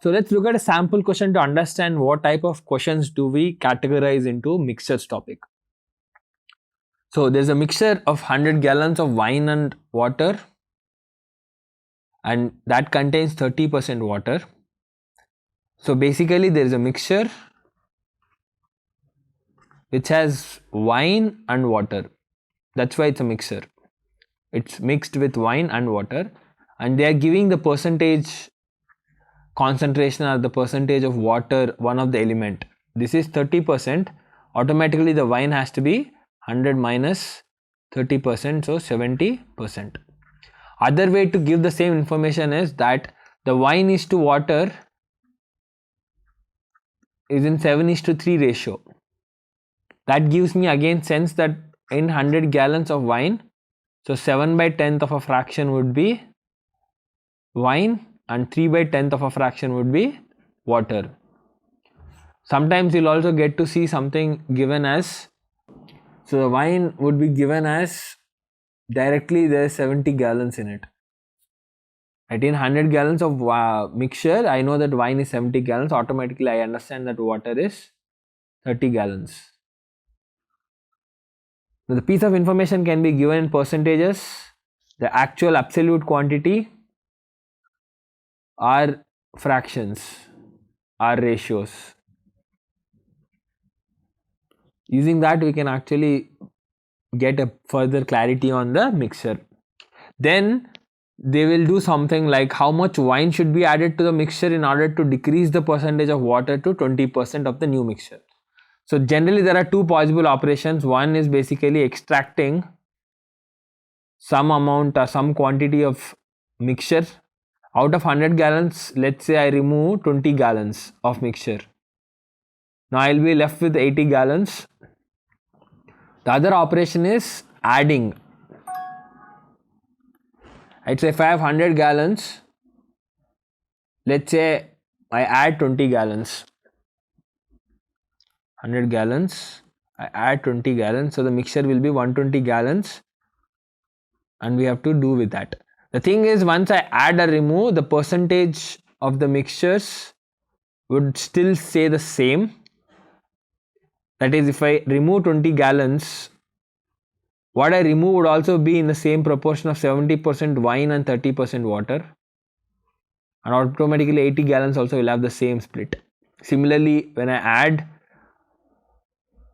So let's look at a sample question to understand what type of questions do we categorize into mixtures topic. So there's a mixture of 100 gallons of wine and water, and that contains 30% water. So basically there is a mixture which has wine and water. That's why it's a mixture. It's mixed with wine and water, and they are giving the percentage concentration or the percentage of water, one of the element. This is 30%. Automatically the wine has to be 100 minus 30%, so 70%. Other way to give the same information is that the wine is to water is in 7:3 ratio. That gives me again sense that in 100 gallons of wine, so 7/10th of a fraction would be wine and 3/10th of a fraction would be water. Sometimes you'll also get to see something given as, so the wine would be given as directly there is 70 gallons in it. Right, in 100 gallons of mixture, I know that wine is 70 gallons. Automatically I understand that water is 30 gallons. Now, the piece of information can be given in percentages, the actual absolute quantity, or fractions, or ratios. Using that we can actually get a further clarity on the mixture. Then they will do something like how much wine should be added to the mixture in order to decrease the percentage of water to 20% of the new mixture. So generally there are two possible operations. One is basically extracting some amount or some quantity of mixture. Out of 100 gallons, let's say I remove 20 gallons of mixture. Now I will be left with 80 gallons. The other operation is adding. Right, so if I have 100 gallons, let's say I add 20 gallons. 100 gallons, I add 20 gallons, so the mixture will be 120 gallons, and we have to do with that. The thing is, once I add or remove, the percentage of the mixtures would still stay the same. That is, if I remove 20 gallons, what I remove would also be in the same proportion of 70% wine and 30% water, and automatically 80 gallons also will have the same split. Similarly, when I add,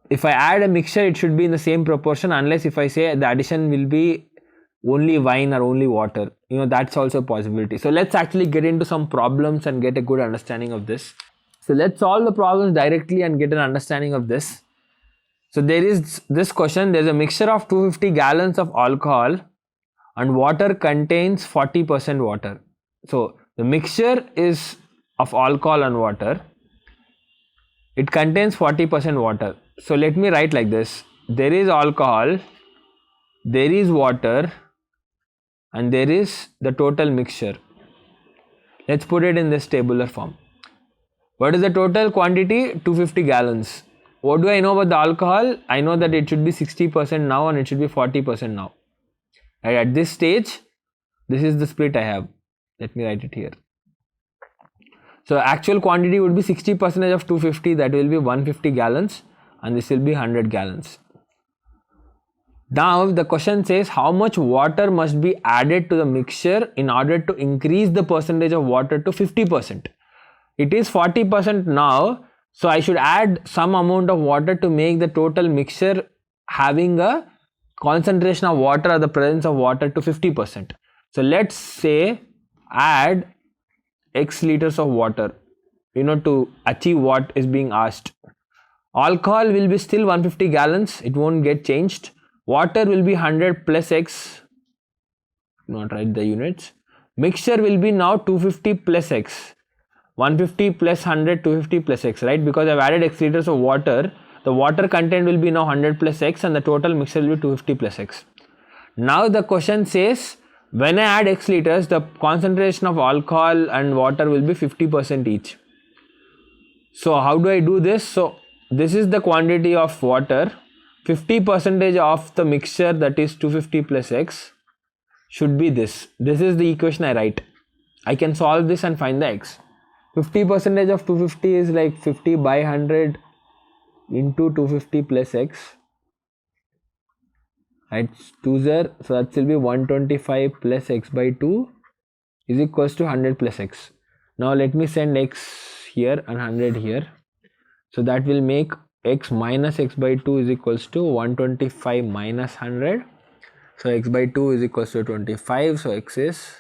if I add a mixture, it should be in the same proportion, unless if I say the addition will be only wine or only water. That's also a possibility. So let's actually get into some problems and get a good understanding of this. So let's solve the problems directly and get an understanding of this. So there is this question, there's a mixture of 250 gallons of alcohol and water contains 40% water. So the mixture is of alcohol and water. It contains 40% water. So let me write like this. There is alcohol, there is water, and there is the total mixture. Let's put it in this tabular form. What is the total quantity? 250 gallons. What do I know about the alcohol? I know that it should be 60% now and it should be 40% now. Right, at this stage, this is the split I have. Let me write it here. So actual quantity would be 60% of 250, that will be 150 gallons, and this will be 100 gallons. Now the question says how much water must be added to the mixture in order to increase the percentage of water to 50%. It is 40% now, so I should add some amount of water to make the total mixture having a concentration of water or the presence of water to 50%. So let's say add X liters of water, to achieve what is being asked. Alcohol will be still 150 gallons, it won't get changed. Water will be 100 plus X, not write the units. Mixture will be now 250 plus X. 150 plus 100, 250 plus X, right? Because I've added X liters of water, the water content will be now 100 plus X and the total mixture will be 250 plus X. Now the question says, when I add X liters, the concentration of alcohol and water will be 50% each. So how do I do this? So this is the quantity of water, 50% of the mixture, that is 250 plus X, should be this. This is the equation I write. I can solve this and find the X. 50% of 250 is like 50 by 100 into 250 plus x. Right, 2 0, so that will be 125 plus x by 2 is equals to 100 plus x. Now let me send x here and 100 here. So that will make x minus x by 2 is equals to 125 minus 100. So x by 2 is equals to 25. So x is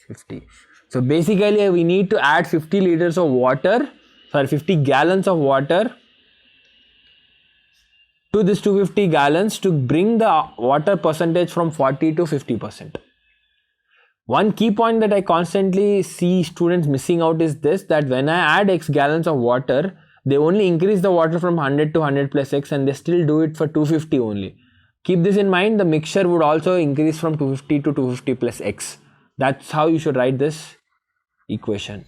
50. So basically we need to add 50 liters of water, 50 gallons of water to this 250 gallons to bring the water percentage from 40 to 50%. One key point that I constantly see students missing out is this, that when I add x gallons of water, they only increase the water from 100 to 100 plus x and they still do it for 250 only. Keep this in mind, the mixture would also increase from 250 to 250 plus x. That's how you should write this equation.